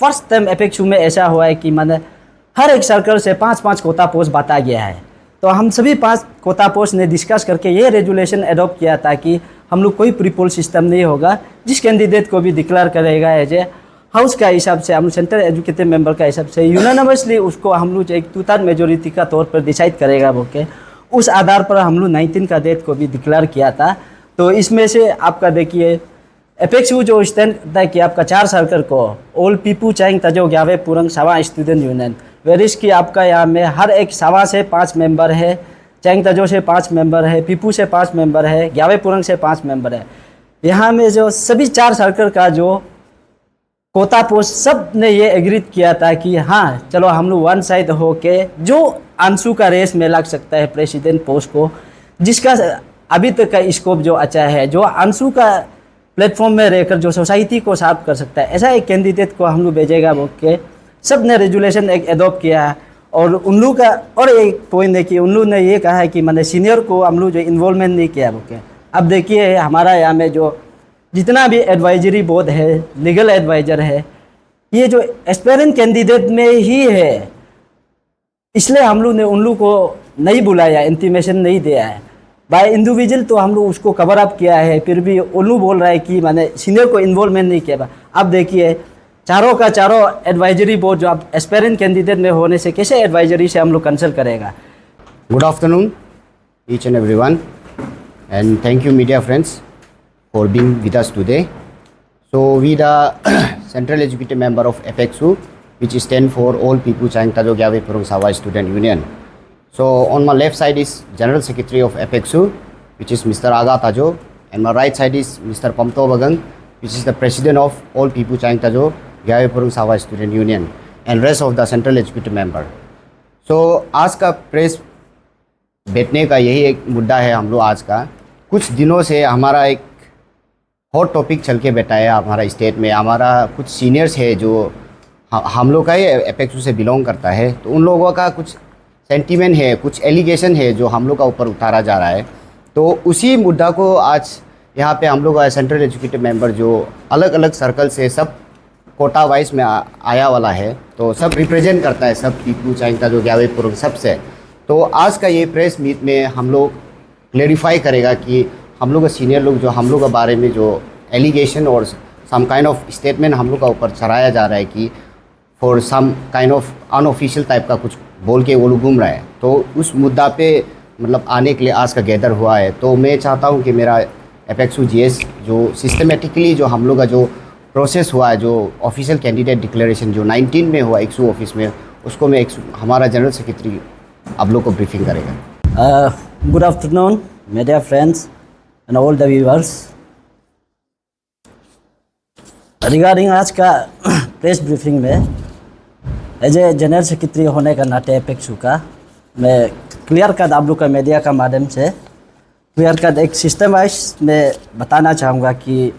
First time एपेक्सू में ऐसा हुआ है कि मैंने हर एक सर्कल से 5-5 कोटा पोस्ट बांटा गया है। तो हम सभी 5 कोटा पोस्ट ने डिस्कस करके ये रेजुलेशन एडॉप्ट किया था कि हम लोग कोई प्रीपोल सिस्टम नहीं होगा, जिस कैंडिडेट को भी डिक्लेयर करेगा एज ए हाउस का हिसाब से, हम लोग सेंट्रल एजुकेटिव मेंबर का हिसाब से यूनानिमसली उसको हम लोग एक 2/3 मेजोरिटी का तौर पर डिसाइड करेगा बोल के, उस आधार पर हम लोग 19 का डेट को भी डिक्लेयर किया था। तो इसमें से आपका देखिए एपेक्सू जो स्टैंड करता है कि आपका 4 सर्कल को ऑल पीपू चाइंग तजो ग्यावे पुरंग सावा स्टूडेंट यूनियन, वेरिस की आपका यहाँ में हर एक सावा से 5 मेंबर है, चाइंग तजो से 5 मेंबर है, पीपू से 5 मेंबर है, ग्यावे पुरंग से 5 मेंबर है। यहाँ में जो सभी 4 सर्कल का जो कोटा पोस्ट सब ने ये एग्री किया था कि हाँ चलो हम लोग वन साइड हो के जो आंसू का रेस में लग सकता है प्रेसिडेंट पोस्ट को, जिसका अभी तक का स्कोप जो अच्छा है, जो आंसू का प्लेटफॉर्म में रहकर जो सोसाइटी को साफ कर सकता है, ऐसा एक कैंडिडेट को हम लोग भेजेगा बोल के सब ने रेजुलेशन एक एडॉप्ट किया है। और उन लोग का और एक पॉइंट है कि उन लोग ने ये कहा है कि मैंने सीनियर को हम लोग जो इन्वॉल्वमेंट नहीं किया बोल के। अब देखिए हमारा यहाँ में जो जितना भी एडवाइजरी बोर्ड है, लीगल एडवाइज़र है, ये जो एस्पेरेंट कैंडिडेट में ही है, इसलिए हम लोग ने उन लोग को नहीं बुलाया, इंटीमेशन नहीं दिया है। बाय इंडिविजुअल तो हम लोग उसको कवर अप किया है, फिर भी उन लोग बोल रहा है कि मैंने सीनियर को इन्वॉल्वमेंट नहीं किया। अब देखिए चारों का चारों एडवाइजरी बोर्ड जो आप एस्पेरेंट कैंडिडेट में होने से कैसे एडवाइजरी से हम लोग कंसल्ट करेगा। Good afternoon, each and everyone, and thank you, media friends, for being with us today. So, we the Central Executive Member of APEXU, which stands for All People Chang Tajo Gyave Purung Sawa Student Union. So, on my left side is General Secretary of APEXU, which is Mr. Aga Tajo, and my right side is Mr. Pamto Bagang, which is the President of All People Chang Tajo Gyave Purung Sawa Student Union, and rest of the Central Executive Member. So, आज का press बैठने का यही एक मुद्दा है हम लोग आज का। कुछ दिनों से हमारा एक हॉट टॉपिक चल के बैठा है हमारा स्टेट में। हमारा कुछ सीनियर्स है जो हम लोग का ही एपेक्सू से बिलोंग करता है, तो उन लोगों का कुछ सेंटीमेंट है, कुछ एलिगेशन है जो हम लोग का ऊपर उतारा जा रहा है। तो उसी मुद्दा को आज यहाँ पे हम लोग सेंट्रल एजुकेटिव मेंबर जो अलग अलग सर्कल से सब कोटा वाइज में आया वाला है, तो सब रिप्रेजेंट करता है, सब पीपू चाइंगता जो ग्यावे पुरंग सबसे। तो आज का ये प्रेस मीट में हम लोग क्लेरिफाई करेगा कि हम लोग का सीनियर लोग जो हम लोग के बारे में जो एलिगेशन और सम काइंड ऑफ स्टेटमेंट हम लोग का ऊपर चढ़ाया जा रहा है कि for some kind of unofficial type का कुछ बोल के वो लोग घूम रहा है, तो उस मुद्दा पे मतलब आने के लिए आज का गैदर हुआ है। तो मैं चाहता हूँ कि मेरा एपेक्सू जीएस जो सिस्टमेटिकली जो हम लोग का जो प्रोसेस हुआ है, जो ऑफिशियल कैंडिडेट डिक्लेरेशन जो 19 में हुआ एक्सू ऑफिस में, उसको मैं हमारा जनरल सेक्रेटरी आप लोग को ब्रीफिंग करेगा। Good afternoon media friends and all the viewers. Regarding आज का प्रेस ब्रीफिंग में एज ए जनरल सेक्रेटरी होने का नाते एपेक्सू का मैं क्लियर कट आप लोग का मीडिया का माध्यम से क्लियर कट एक सिस्टम वाइज में बताना चाहूँगा कि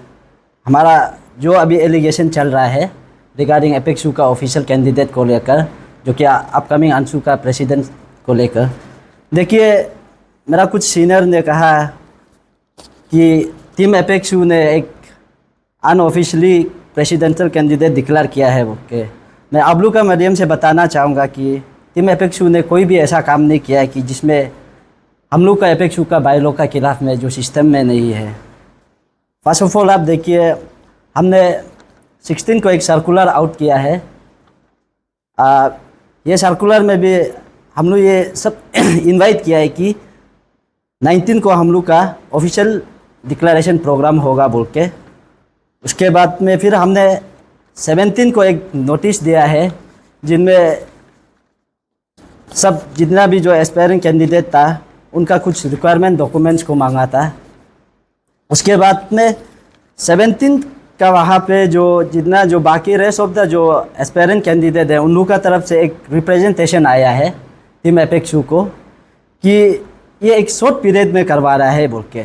हमारा जो अभी एलिगेशन चल रहा है रिगार्डिंग एपेक्सू का ऑफिशियल कैंडिडेट को लेकर, जो कि अपकमिंग आंसू का प्रेसिडेंट को लेकर। देखिए मेरा कुछ सीनियर ने कहा कि टीम एपेक्सू ने एक अनऑफिशियली प्रेसिडेंशियल कैंडिडेट डिक्लेयर किया है। ओके, मैं आप लोग का माध्यम से बताना चाहूँगा कि टीम एपेक्सू ने कोई भी ऐसा काम नहीं किया है कि जिसमें हम लोग का एपेक्सू का बायलॉ का खिलाफ में जो सिस्टम में नहीं है। फर्स्ट ऑफ ऑल आप देखिए हमने 16 को एक सर्कुलर आउट किया है। ये सर्कुलर में भी हम लोग ये सब इनवाइट किया है कि 19 को हम लोग का ऑफिशियल डिक्लेरेशन प्रोग्राम होगा बोल के। उसके बाद में फिर हमने 17 को एक नोटिस दिया है जिनमें सब जितना भी जो एस्पायरिंग कैंडिडेट था उनका कुछ रिक्वायरमेंट डॉक्यूमेंट्स को मांगा था। उसके बाद में 17 का वहाँ पे जो जितना जो बाकी रेस्ट ऑफ द जो एस्पायरेंट कैंडिडेट है उन लोगों का तरफ से एक रिप्रेजेंटेशन आया है टीम एपेक्सू को कि ये एक शॉर्ट पीरियड में करवा रहा है बोल के।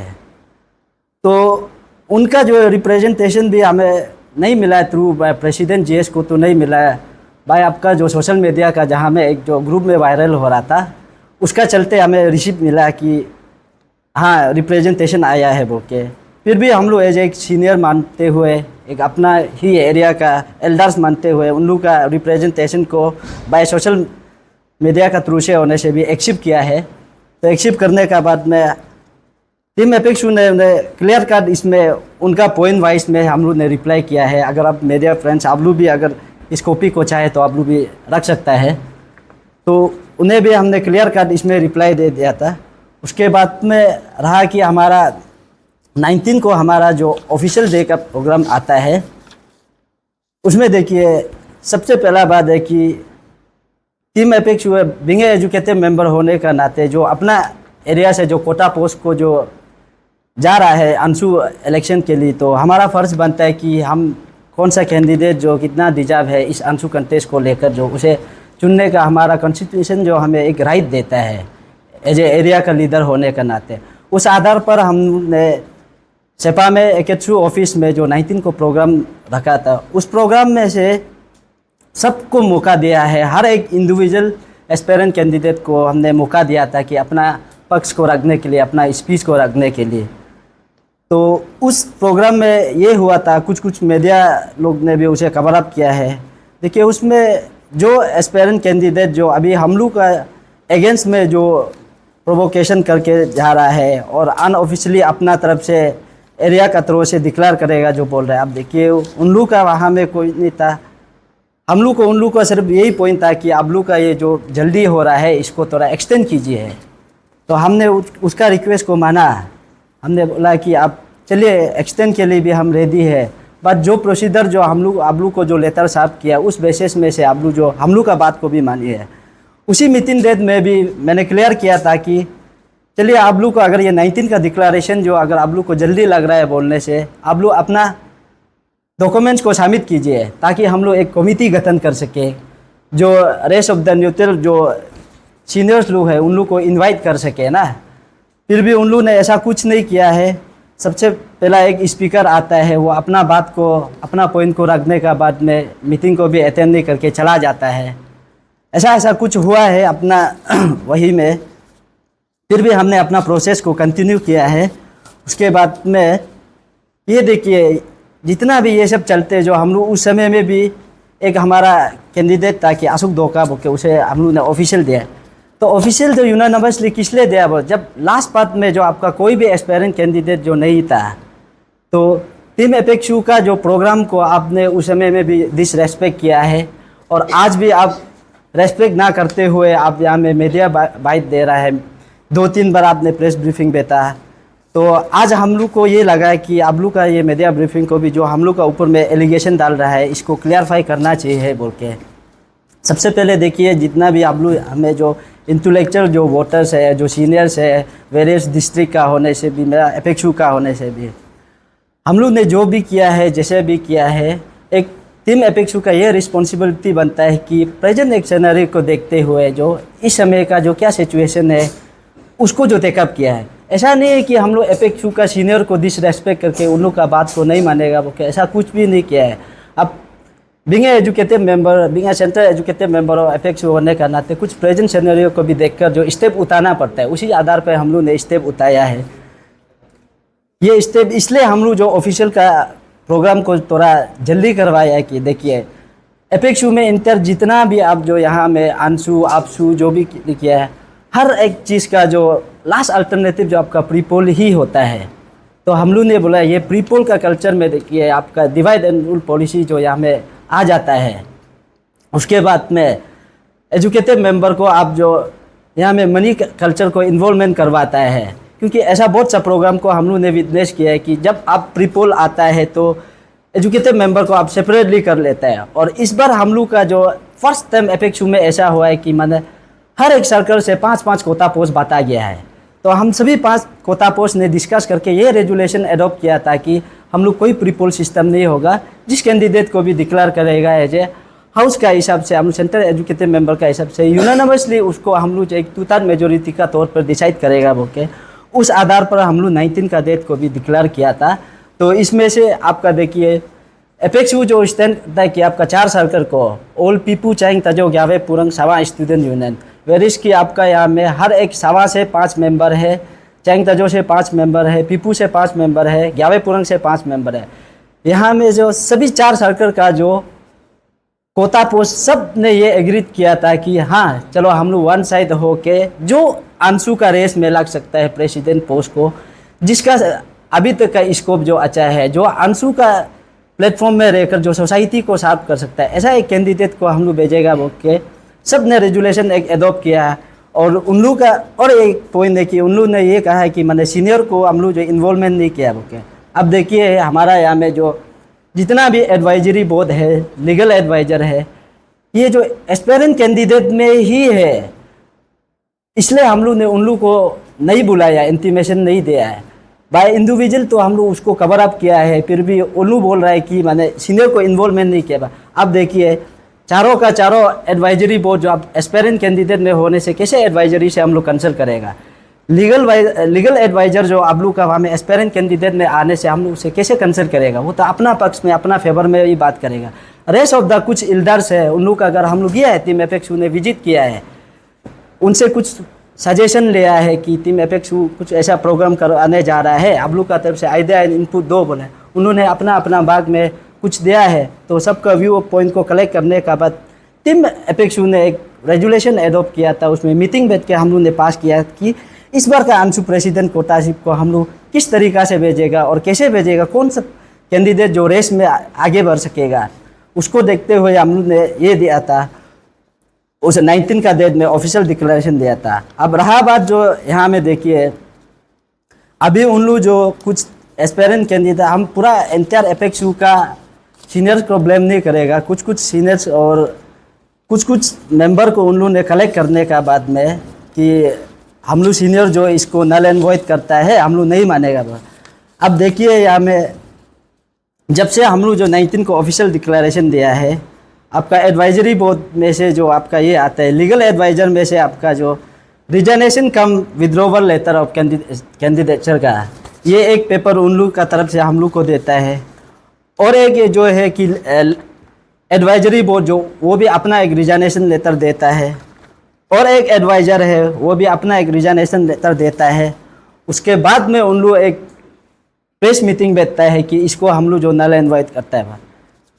तो उनका जो रिप्रेजेंटेशन भी हमें नहीं मिला है थ्रू बाय प्रेसिडेंट जीएस को, तो नहीं मिला है बाय आपका जो सोशल मीडिया का जहाँ में एक जो ग्रुप में वायरल हो रहा था उसका चलते हमें रिसीव मिला कि हाँ रिप्रेजेंटेशन आया है बोल के। फिर भी हम लोग एज एक सीनियर मानते हुए एक अपना ही एरिया का एल्डर्स मानते हुए उन लोग का रिप्रेजेंटेशन को बाय सोशल मीडिया का थ्रू से होने से भी एक्सेप्ट किया है। तो एक्सेप्ट करने का बाद में टीम एपेक्सू ने क्लियर कट इसमें उनका पॉइंट वाइज में हम लोग ने रिप्लाई किया है। अगर आप मीडिया फ्रेंड्स आप लोग भी अगर इस कॉपी को चाहे तो आप लोग भी रख सकता है। तो उन्हें भी हमने क्लियर कट इसमें रिप्लाई दे दिया था। उसके बाद में रहा कि हमारा 19 को हमारा जो ऑफिशियल डे का प्रोग्राम आता है उसमें देखिए सबसे पहला बात है कि टीम एपेक्सू बीइंग एजुकेटेड मेंबर होने का नाते जो अपना एरिया से जो कोटा पोस्ट को जो जा रहा है अंशु इलेक्शन के लिए, तो हमारा फ़र्ज़ बनता है कि हम कौन सा कैंडिडेट जो कितना डिजर्व है इस अंशु कंटेस्ट को लेकर जो उसे चुनने का हमारा कॉन्स्टिट्यूशन जो हमें एक राइट देता है एज ए एरिया का लीडर होने का नाते, उस आधार पर हमने सेपा में एकेट्सू ऑफिस में जो 19 को प्रोग्राम रखा था उस प्रोग्राम में से सबको मौका दिया है। हर एक इंडिविजुअल एस्पेरेंट कैंडिडेट को हमने मौका दिया था कि अपना पक्ष को रखने के लिए, अपना स्पीच को रखने के लिए। तो उस प्रोग्राम में ये हुआ था, कुछ मीडिया लोग ने भी उसे कवर अप किया है। देखिए उसमें जो एस्पेरेंट कैंडिडेट जो अभी हम लोग का अगेंस्ट में जो प्रोवोकेशन करके जा रहा है और अनऑफिशियली अपना तरफ से एरिया का थ्रू से डिक्लेयर करेगा जो बोल रहा है, अब देखिए उन लोग का वहाँ में कोई नहीं था। हम लोग को उन लोग का सिर्फ यही पॉइंट था कि आप लोग का ये जो जल्दी हो रहा है इसको थोड़ा एक्सटेंड कीजिए। तो हमने उसका रिक्वेस्ट को माना। हमने बोला कि आप चलिए एक्सटेंड के लिए भी हम रेडी है, बट जो प्रोसीजर जो हम लोग को जो लेटर साफ किया उस बेसिस में से आप लोग जो हम लोग का बात को भी मानिए। उसी मीटिंग डेट में भी मैंने क्लियर किया था कि चलिए आप लोग को अगर ये 19 का डिक्लेरेशन जो अगर आप लोग को जल्दी लग रहा है बोलने से, आप लोग अपना डॉक्यूमेंट्स को सबमिट कीजिए ताकि हम लोग एक कमेटी गठन कर सके जो रेस्ट ऑफ द न्यूट्रल जो सीनियर्स लोग हैं उन लोग को इनवाइट कर सके ना। फिर भी उन लोग ने ऐसा कुछ नहीं किया है। सबसे पहला एक स्पीकर आता है, वो अपना बात को अपना पॉइंट को रखने का बाद में मीटिंग को भी अटेंड नहीं करके चला जाता है। ऐसा कुछ हुआ है अपना वही में। फिर भी हमने अपना प्रोसेस को कंटिन्यू किया है। उसके बाद में ये देखिए जितना भी ये सब चलते जो हम लोग उस समय में भी एक हमारा कैंडिडेट था कि अशोक धोखा बोल के उसे हम लोग ने ऑफिशियल दिया। तो ऑफिशियल जो यूनानिमसली किस लिए दिया वो, जब लास्ट पार्ट में जो आपका कोई भी एस्पायरेंट कैंडिडेट जो नहीं था, तो टीम एपेक्सू का जो प्रोग्राम को आपने उस समय में भी डिसरेस्पेक्ट किया है और आज भी आप रेस्पेक्ट ना करते हुए आप यहाँ में मीडिया बाइट दे रहा है। 2-3 बार आपने प्रेस ब्रीफिंग देता। तो आज हम लोग को ये लगा है कि आप लोग का ये मीडिया ब्रीफिंग को भी जो हम लोग का ऊपर में एलिगेशन डाल रहा है इसको क्लियरफाई करना चाहिए बोल के। सबसे पहले देखिए जितना भी आप लोग हमें जो इंटेलेक्चुअल जो वोटर्स है, जो सीनियर्स है, वेरियस डिस्ट्रिक्ट का होने से भी, मेरा एपेक्सू का होने से भी, हम लोग ने जो भी किया है, जैसे भी किया है, एक टीम एपेक्सू का ये रिस्पॉन्सिबिलिटी बनता है कि प्रेजेंट एक सिनेरियो को देखते हुए जो इस समय का जो क्या सिचुएशन है उसको जो टेकअप किया है। ऐसा नहीं है कि हम लोग एपेक्सू का सीनियर को डिसरेस्पेक्ट करके उन लोग का बात को नहीं मानेगा वो, क्या ऐसा कुछ भी नहीं किया है। अब being educated member, being central educated member और एपेक्सू होने का नाते कुछ प्रेजेंट सिनेरियो को भी देखकर जो स्टेप उठाना पड़ता है उसी आधार पर हम लोग ने स्टेप उठाया है। ये स्टेप इसलिए हम लोग जो ऑफिशियल का प्रोग्राम को थोड़ा जल्दी करवाया है कि देखिए एपेक्सू में इंटर जितना भी आप जो यहाँ में अंशु आपसू जो भी किया है, हर एक चीज़ का जो लास्ट अल्टरनेटिव जो आपका प्रीपोल ही होता है। तो हम लोग ने बोला ये प्रीपोल का कल्चर में देखिए आपका डिवाइड एंड रूल पॉलिसी जो यहाँ में आ जाता है। उसके बाद में एजुकेटेड मेंबर को आप जो यहाँ में मनी कल्चर को इन्वॉल्वमेंट करवाता है, क्योंकि ऐसा बहुत सा प्रोग्राम को हम लोग ने विटनेस किया है कि जब आप प्रीपोल आता है तो एजुकेटेड मेंबर को आप सेपरेटली कर लेता है। और इस बार हम लोग का जो फर्स्ट टाइम एपेक्सू में ऐसा हुआ है कि मैंने हर एक सर्कल से 5-5 कोटा पोस्ट बांटा गया है। तो हम सभी 5 कोटा पोस्ट ने डिस्कस करके ये रेजुलेशन एडॉप्ट किया था कि हम लोग कोई प्रीपोल सिस्टम नहीं होगा। जिस कैंडिडेट को भी डिक्लेयर करेगा एज ए हाउस का हिसाब से, हम सेंट्रल एजुकेटेड मेंबर का हिसाब से यूनानिमसली उसको हम लोग एक 2/3 मेजोरिटी का तौर पर डिसाइड करेगा बोल के, उस आधार पर हम लोग 19 का डेट को भी डिक्लेयर किया था। तो इसमें से आपका देखिए एपेक्सू जो स्टैंड था कि आपका 4 सर्कल को ऑल पीपू चाइंग तजो ग्यावे पुरंग सावा स्टूडेंट यूनियन, वेरिस की आपका यहाँ में हर एक सावा से 5 मेंबर है, चैंग तजो से 5 मेंबर है, पीपू से 5 मेंबर है, ग्यावे पुरंग से 5 मेंबर है। यहाँ में जो सभी 4 सर्कल का जो कोता पोस्ट सब ने ये एग्रीड किया था कि हाँ चलो हम लोग वन साइड होके जो अंशु का रेस में लग सकता है प्रेसिडेंट पोस्ट को, जिसका अभी तक का स्कोप जो अच्छा है, जो अंशु का प्लेटफॉर्म में रहकर जो सोसाइटी को साफ कर सकता है, ऐसा एक कैंडिडेट को हम लोग भेजेगा बोल के सब ने रेजुलेशन एक एडॉप्ट किया है। और उन लोग का और एक पॉइंट है कि उन लोग ने ये कहा है कि मैंने सीनियर को हम लोग जो इन्वॉल्वमेंट नहीं किया बोल के। अब देखिए हमारा यहाँ में जो जितना भी एडवाइजरी बोर्ड है, लीगल एडवाइज़र है, ये जो एस्पेरेंट कैंडिडेट में ही है, इसलिए हम लोग ने उन लोग को नहीं बुलाया, इंटीमेशन नहीं दिया है। बाय इंडिविजुअल तो हम लोग उसको कवर अप किया है, फिर भी उन लोग बोल रहा है कि मैंने सीनियर को इन्वॉल्वमेंट नहीं किया। अब देखिए चारों का चारों एडवाइजरी बोर्ड जो अब एस्पेरेंट कैंडिडेट में होने से कैसे एडवाइजरी से हम लोग कंसल्ट करेगा। लीगल एडवाइज़र जो आप लोग का वहाँ में एस्पेरेंट कैंडिडेट में आने से हम लोग उसे कैसे कंसल्ट करेगा, वो तो अपना पक्ष में अपना फेवर में ही बात करेगा। रेस्ट ऑफ द कुछ एल्डर्स है, उन लोग का अगर हम लोग गया है टीम एपेक्सू ने विजिट किया है, उनसे कुछ सजेशन लिया है कि टीम एपेक्सू कुछ ऐसा प्रोग्राम कराने जा रहा है, आप लोग का तरफ से आइडिया इनपुट दो बोले, उन्होंने अपना अपना भाग में कुछ दिया है। तो सबका व्यू पॉइंट को कलेक्ट करने का बाद टीम एपेक्सू ने एक रेजुलेशन एडॉप्ट किया था, उसमें मीटिंग बैठ के हम लोग ने पास किया कि इस बार का अंशु प्रेसिडेंट कोटाशिप को हम लोग किस तरीक़ा से भेजेगा और कैसे भेजेगा, कौन सा कैंडिडेट जो रेस में आगे बढ़ सकेगा, उसको देखते हुए हम लोग ने ये दिया था। उस 19 का डेट में ऑफिशियल डिक्लेरेशन दिया था। अब रहा बात जो यहाँ में देखिए, अभी उन लोग जो कुछ एस्पेरेंट कैंडिडेट, हम पूरा एंटायर एपेक्सू का सीनियर्स को ब्लेम नहीं करेगा, कुछ कुछ सीनियर्स और कुछ मेंबर को उन लोगों ने कलेक्ट करने का बाद में कि हम लोग सीनियर जो इसको नल एंड वॉइड करता है हम लोग नहीं मानेगा। अब देखिए यहाँ में जब से हम लोग जो 19 को ऑफिशियल डिक्लेरेशन दिया है, आपका एडवाइजरी बोर्ड में से जो आपका ये आता है, लीगल एडवाइज़र में से आपका जो resignation cum withdrawal letter of candidature का, ये एक पेपर उन लोग का तरफ से हम लोग को देता है। और एक ये जो है कि एडवाइजरी बोर्ड जो वो भी अपना एक रिजाइनेशन लेटर देता है, और एक एडवाइज़र है वो भी अपना एक रिजाइनेशन लेटर देता है। उसके बाद में उन लोग एक प्रेस मीटिंग बैठता है कि इसको हम लोग जो नल एंड वॉइड करता है।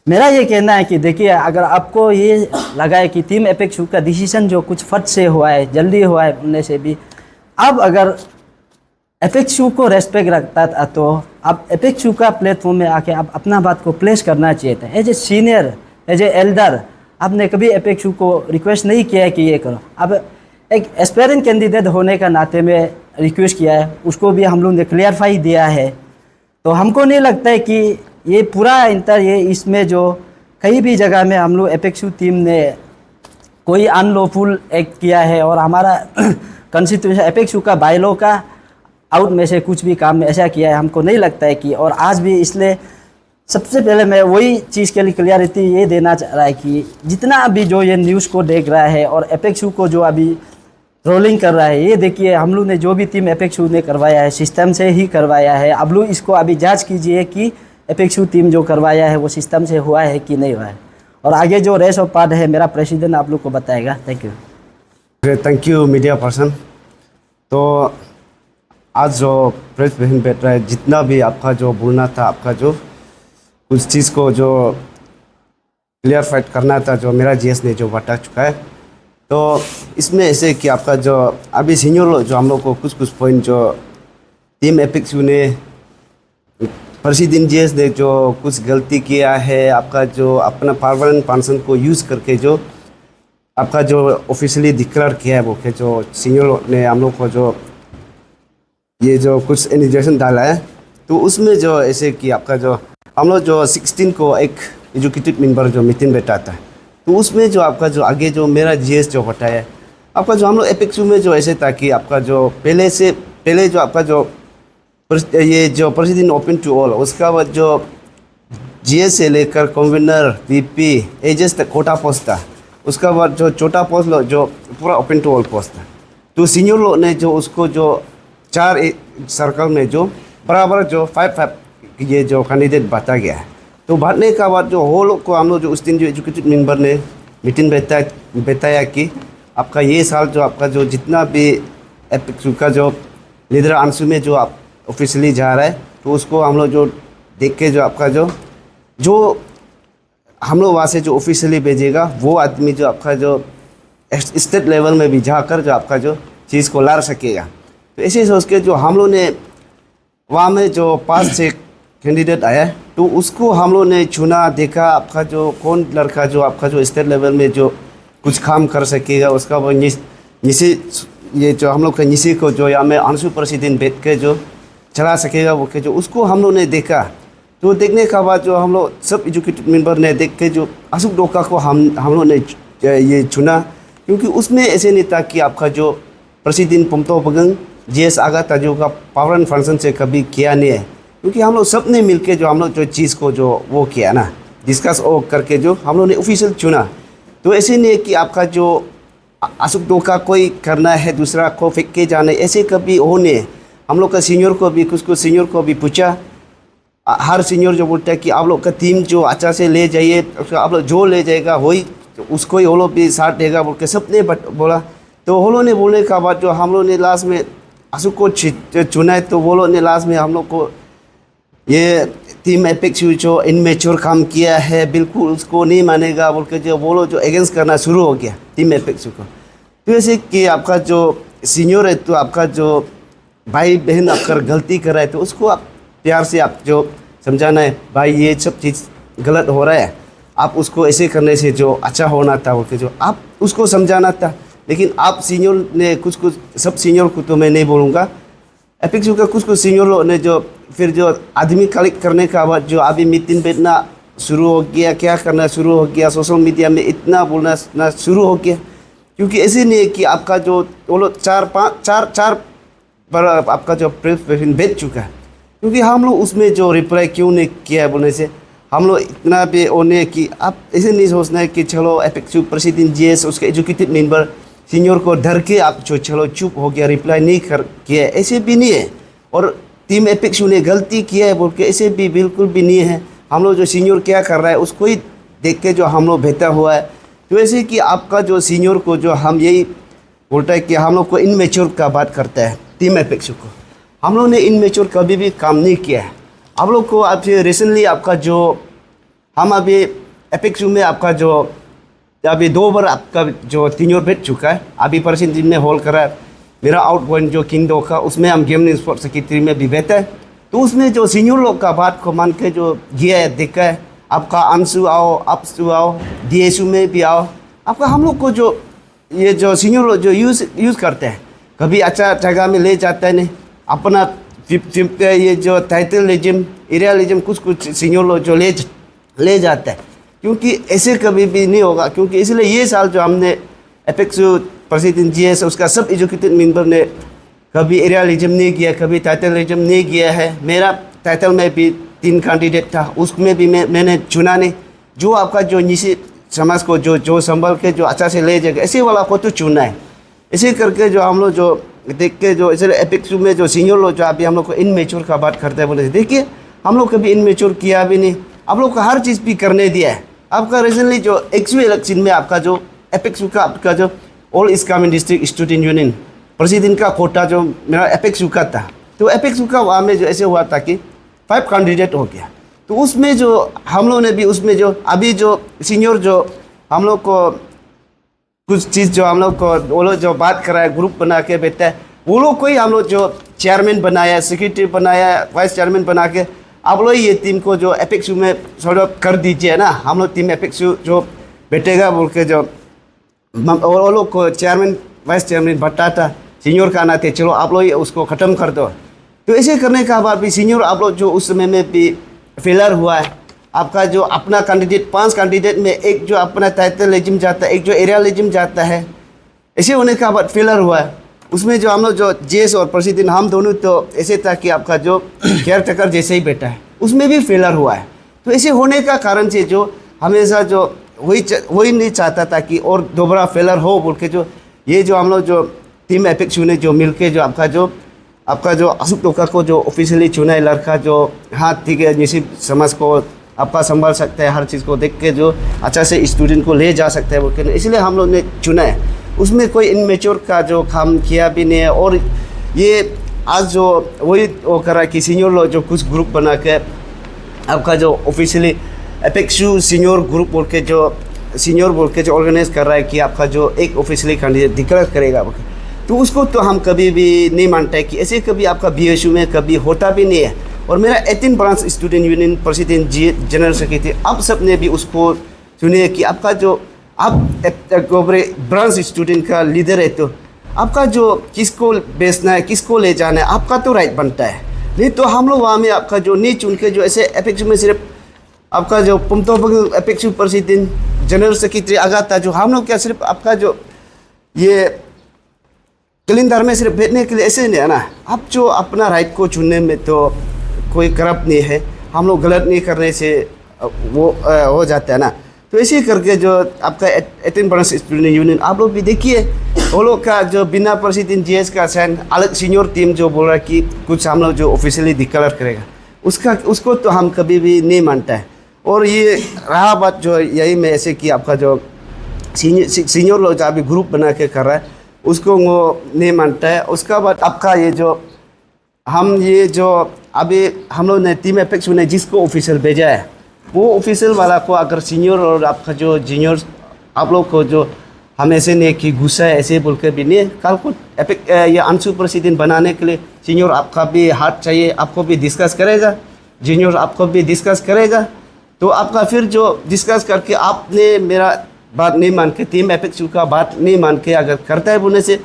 मेरा ये कहना है कि देखिए, अगर आपको ये लगा है कि टीम एपेक्सू का डिसीजन जो कुछ फट से हुआ है, जल्दी हुआ है उनने से भी, अब अगर एपेक्सू को रेस्पेक्ट रखता था तो अब एपेक्सू का प्लेटफॉर्म में आके आप अपना बात को प्लेस करना चाहिए था। As a senior, as a elder, आपने कभी एपेक्सू को रिक्वेस्ट नहीं किया है कि ये करो। अब एक एस्पेरेंट कैंडिडेट होने का नाते में रिक्वेस्ट किया है, उसको भी हम लोग ने क्लियरफाई दिया है। तो हमको नहीं लगता है कि ये पूरा ये इसमें जो कई भी जगह में हम लोग एपेक्सू टीम ने कोई अनलॉफुल एक्ट किया है और हमारा कॉन्स्टिट्यूशन एपेक्सू का बायलॉ का आउट में से कुछ भी काम में ऐसा किया है, हमको नहीं लगता है कि। और आज भी इसलिए सबसे पहले मैं वही चीज़ के लिए क्लियरिटी ये देना चाह रहा है कि जितना अभी जो ये न्यूज़ को देख रहा है और एपेक्सू को जो अभी रोलिंग कर रहा है, ये देखिए हम लोग ने जो भी टीम एपेक्सू ने करवाया है सिस्टम से ही करवाया है। अब लोग इसको अभी जांच कीजिए कि एपेक्सू टीम जो करवाया है वो सिस्टम से हुआ है कि नहीं हुआ है। और आगे जो रेस्ट ऑफ पार्ट है मेरा प्रेसिडेंट आप लोग को बताएगा। Thank you. Thank you media person. तो आज जो प्रेस बहन बैठ रहा है, जितना भी आपका जो बोलना था, आपका जो कुछ चीज़ को जो क्लियर फाइट करना था, जो मेरा जीएस ने जो बता चुका है। तो इसमें ऐसे कि आपका जो अभी सीनियर जो हम लोग को कुछ पॉइंट जो टीम एपेक्सू ने प्रेसिडेंट जीएस ने जो कुछ गलती किया है, आपका जो अपना परमानेंट पर्सन को यूज़ करके जो आपका जो ऑफिशियली डिक्लेयर किया है वो के जो सीनियर ने हम लोग को जो ये जो कुछ इनिशिएशन डाला है, तो उसमें जो ऐसे कि आपका जो हम लोग जो 16 को एक एजुकेटिव मेंबर जो मीटिंग बैठा था, तो उसमें जो आपका जो आगे जो मेरा जीएस जो बताया है, आपका जो हम लोग एपेक्सू में जो ऐसे था कि आपका जो पहले जो आपका जो ये जो प्रेसिडेंट ओपन टू ऑल, उसका बाद जो जीएस से लेकर कन्वीनर, वीपी, एजेस तक कोटा पोस्ट था, उसका बाद जो छोटा पोस्ट जो पूरा ओपन टू ऑल पोस्ट था। तो सीनियर लोग ने जो उसको जो 4 सर्कल में जो बराबर जो 5 ये जो कैंडिडेट बांटा गया है। तो बांटने का बाद जो हो लोग को हम लोग जो उस दिन जो एजुकेटिव मेंबर ने मीटिंग बताया कि आपका ये साल जो आपका जो जितना भी एपेक्सू का जो लीडर अंशु में जो आप ऑफिशियली जा रहा है, तो उसको हम लोग जो देख के जो आपका जो जो हम लोग वहाँ से जो ऑफिशियली भेजेगा वो आदमी जो आपका जो स्टेट लेवल में भी जाकर जो आपका जो चीज़ को ला सकेगा। तो ऐसे सोच के जो हम लोग ने वहाँ में जो 5 से कैंडिडेट आया तो उसको हम लोग ने चुना, देखा आपका जो कौन लड़का जो आपका जो स्टेट लेवल में जो कुछ काम कर सकेगा, उसका वो निशी ये जो हम लोग का निशी को जो यहाँ में अंशु प्रेसिडेंट बैठ के जो चला सकेगा वो के जो उसको हम लोग ने देखा। तो देखने के बाद जो हम लोग सब एजुकेटेड मेंबर ने देख के जो अशोक डोका को हम लोग ने ये चुना, क्योंकि उसमें ऐसे नहीं था कि आपका जो प्रेसिडेंट पम्तो बगंग GS आगा ताजो का पावर एंड फंक्शन से कभी किया नहीं है, क्योंकि हम लोग सब ने मिल के जो हम लोग जो चीज़ को जो वो किया ना डिस्कस करके जो हम लोग ने ऑफिशियल चुना। तो ऐसे नहीं है कि आपका जो अशोक डोका कोई करना है दूसरा को फेंक के जाना, ऐसे कभी हो नहीं है। हम लोग का सीनियर को भी कुछ सीनियर को भी पूछा, हर सीनियर जो बोलता है कि आप लोग का टीम जो अच्छा से ले जाइए, आप लोग जो ले जाएगा वही उसको ही वो लोग भी साथ देगा बोल के सब ने बोला। तो वो लोग ने बोलने का बाद जो हम लोग ने लास्ट में अशोक को चुना है, तो वो लोग ने लास्ट में हम लोग को ये टीम एपेक्स जो इनमेच्योर काम किया है बिल्कुल उसको नहीं मानेगा बोल के जो वो लोग जो अगेंस्ट करना शुरू हो गया टीम एपेक्स को। तो ऐसे कि आपका जो सीनियर है तो आपका जो भाई बहन आपका गलती कर रहा है तो उसको आप प्यार से आप जो समझाना है, भाई ये सब चीज़ गलत हो रहा है, आप उसको ऐसे करने से जो अच्छा होना था बोल के जो आप उसको समझाना था। लेकिन आप सीनियर ने कुछ सब सीनियर को तो मैं नहीं बोलूँगा, एपेक्स का कुछ सीनियर लोग ने जो फिर जो आदमी कलेक्ट करने का बाद जो अभी मीटिंग बैठना शुरू हो गया, क्या करना शुरू हो गया, सोशल मीडिया में इतना बोलना शुरू हो गया। क्योंकि ऐसे नहीं है कि आपका जो वो लोग चार पर आपका जो प्रेस भेज चुका है, क्योंकि हम लोग उसमें जो रिप्लाई क्यों नहीं किया है बोलने से हम लोग इतना भी होने कि आप ऐसे नहीं सोचना है कि चलो एपेक्स प्रेसिडेंट GS उसके एजुकेटेड मेंबर सीनियर को डर के आप जो चलो चुप हो गया रिप्लाई नहीं कर किया, ऐसे भी नहीं है। और टीम एपेक्स ने गलती किया है बोल के ऐसे भी बिल्कुल भी नहीं है। हम लोग जो सीनियर क्या कर रहा है उसको ही देख के जो हम लोग बेहतर हुआ है। तो ऐसे कि आपका जो सीनियर को जो हम यही बोलता है कि हम लोग को इनमेच्योर का बात करता है टीम एपेक्स को, हम लोग ने इनमेच्योर कभी भी काम नहीं किया है। आप लोग को आप रिसेंटली आपका जो हम अभी एपेक्स में आपका जो अभी 2 बार आपका जो सीनियर बैठ चुका है, अभी परसिन टीम ने होल्ड करा मेरा आउटगोइंग जो किंग डो का उसमें हम गेम स्पोर्ट सेक्रेटरी में भी बैठा है। तो उसमें जो सीनियर लोग का बात को मान के जो गया है देखा है, आपका अंशु आओ अपसु आओ DSU में भी आओ, आपका हम लोग को जो ये जो सीनियर लोग जो यूज़ करते हैं कभी अच्छा जगह में ले जाता है नहीं अपना ये जो टाइटलिज्म एरियालिज्म कुछ सीनियर लोग जो ले जाता है, क्योंकि ऐसे कभी भी नहीं होगा। क्योंकि इसलिए ये साल जो हमने एपेक्स प्रेसिडेंट GS उसका सब एजुकेटेड मेंबर ने कभी एरियालिज्म नहीं किया, कभी टाइटलिज्म नहीं किया है। मेरा टाइटल में भी 3 कैंडिडेट था, उसमें भी मैंने चुना नहीं। जो आपका जो निशी समाज को जो संभल के जो अच्छा से ले जाएगा ऐसे वाला को तो चुना है। ऐसे करके जो हम लोग जो देख के जो इसलिए एपेक्स में जो सीनियर लोग जो अभी हम लोग को इनमेच्योर का बात करते हैं बोले देखिए हम लोग कभी इनमेच्योर किया भी नहीं, आप लोग को हर चीज़ भी करने दिया है। आपका रिसेंटली जो एक्चुअल इलेक्शन में आपका जो एपेक्स का आपका जो all east Kameng district student union president का कोटा जो मेरा एपेक्स का था, तो एपेक्स का वहाँ में जो ऐसे हुआ था कि 5 कैंडिडेट हो गया। तो उसमें जो हम लोग ने भी उसमें जो अभी जो सीनियर जो हम लोग को कुछ चीज़ जो हम लोग को वो लोग जो बात कराया ग्रुप बना के बैठा है वो लोग को ही हम लोग जो चेयरमैन बनाया, सेक्रेटरी बनाया, वाइस चेयरमैन बना के आप लोग ये टीम को जो एपेक्स में सॉर्ट कर दीजिए ना, हम लोग टीम एपेक्स जो बैठेगा बोल के जो वो लोग को चेयरमैन वाइस चेयरमैन बताता सीनियर का आना थे, चलो आप लोग उसको ख़त्म कर दो। तो ऐसे करने का बाद भी सीनियर आप लोग जो उस समय में भी फेलर हुआ है। आपका जो अपना कैंडिडेट 5 कैंडिडेट में एक जो अपना टाइटलिज्म जाता है, एक जो एरियालिज्म जाता है, ऐसे होने का बाद फेलर हुआ है। उसमें जो हम लोग जो GS और प्रेसिडेंट हम दोनों तो ऐसे था कि आपका जो केयर टेकर जैसे ही बैठा है उसमें भी फेलर हुआ है। तो ऐसे होने का कारण से जो हमेशा जो वही नहीं चाहता था कि और दोबारा फेलर हो बोल के जो ये जो हम लोग जो टीम एपेक्स ने जो मिल के जो आपका जो अशोक डोका को जो ऑफिशियली चुना है लड़का जो हाँ ठीक है निशी समाज को आपका संभाल सकता है, हर चीज़ को देख के जो अच्छा से स्टूडेंट को ले जा सकता है बोल के इसलिए हम लोग ने चुना है। उसमें कोई इनमेच्योर का जो काम किया भी नहीं है। और ये आज जो वही वो करा कि सीनियर लोग जो कुछ ग्रुप बना के आपका जो ऑफिशियली एपेक्सू सीनियर ग्रुप बोल के जो ऑर्गेनाइज कर रहा है कि आपका जो एक ऑफिशियली कैंडिडेट डिक्लेयर करेगा, तो उसको तो हम कभी भी नहीं मानते कि ऐसे कभी आपका BSU में कभी होता भी नहीं है। और मेरा 18 branch student union president general secretary आप सब ने भी उसको सुनिए कि आपका जो आप ब्रांच स्टूडेंट का लीडर है, तो आपका जो किसको बेचना है, किसको ले जाना है, आपका तो राइट बनता है। नहीं तो हम लोग वहाँ में आपका जो नहीं चुन के जो ऐसे एपेक्सू में सिर्फ आपका जो पुमतोबंग एपेक्सू प्रेसिडेंट जनरल सेक्रेटरी आगा था, जो हम लोग क्या सिर्फ आपका जो ये कैलेंडर में सिर्फ बैठने के लिए ऐसे नहीं है ना। आप जो अपना राइट को चुनने में तो कोई करप्ट नहीं है, हम लोग गलत नहीं करने से वो हो जाता है ना। तो इसी करके जो आपका 18 ब्रांच स्टूडेंट यूनियन आप लोग भी देखिए, वो लोग का जो बिना प्रेसिडेंट GS का साइन अलग सीनियर टीम जो बोल रहा है कि कुछ हम लोग जो ऑफिशियली डिक्लेयर करेगा, उसको तो हम कभी भी नहीं मानता है। और ये रहा बात जो यही में ऐसे कि आपका जो सीनियर लोग जो अभी ग्रुप बना के कर रहा है, उसको वो नहीं मानता है। उसका बाद आपका ये जो अभी हम लोग ने टीम एपेक्सू ने जिसको ऑफिशियल भेजा है, वो ऑफिशियल वाला को अगर सीनियर और आपका जो जूनियर आप लोग को जो हम ऐसे नहीं कि गुस्सा है ऐसे बोल के भी नहीं, कल को ये अंशु प्रेसिडेंट बनाने के लिए सीनियर आपका भी हाथ चाहिए, आपको भी डिस्कस करेगा, जूनियर आपको भी डिस्कस करेगा। तो आपका फिर जो डिस्कस करके आपने मेरा बात नहीं मान के, टीम एपेक्सू का बात नहीं मान के अगर करता है बोलने से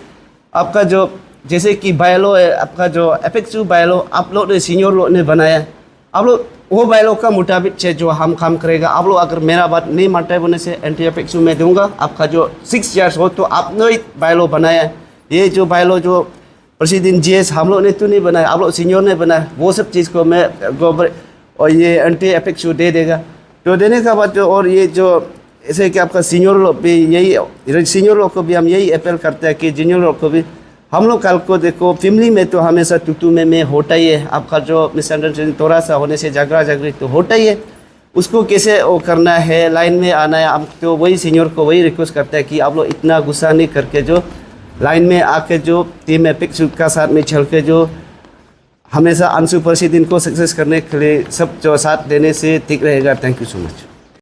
आपका जो जैसे कि बायलो है, आपका जो एपेक्सू बायलो आप लोग ने सीनियर लोग ने बनाया है, आप लोग वो बायलो का मुताबिक से जो हम काम करेगा। आप लोग अगर मेरा बात नहीं मानता है बोलने से एंटी एपेक्सू में दूंगा, आपका जो 6 years हो तो आपने ही बायलो बनाया है। ये जो बायलो जो प्रेसिडेंट GS हम लोग ने तो नहीं बनाया, आप लोग सीनियर ने बनाया। वो सब चीज़ को मैं गोबर और ये एंटी एपेक्सू दे देगा। तो देने का बाद जो और ये जो ऐसे कि आपका सीनियर लोग भी यही, सीनियर लोग को भी हम यही अपील करते हैं कि जूनियर लोग को भी हम लोग कल को देखो फैमिली में तो हमेशा तुतू में होता ही है। आपका जो मिसअंडरस्टैंडिंग थोड़ा सा होने से झगड़ा झगड़ी तो होता ही है, उसको कैसे वो करना है, लाइन में आना है। हम तो वही सीनियर को वही रिक्वेस्ट करते हैं कि आप लोग इतना गुस्सा नहीं करके जो लाइन में आके जो टीम एपेक्सू का साथ में चल के जो हमेशा अंशु प्रेसिडेंट को सक्सेस करने के लिए सब जो साथ देने से ठीक रहेगा। Thank you so much.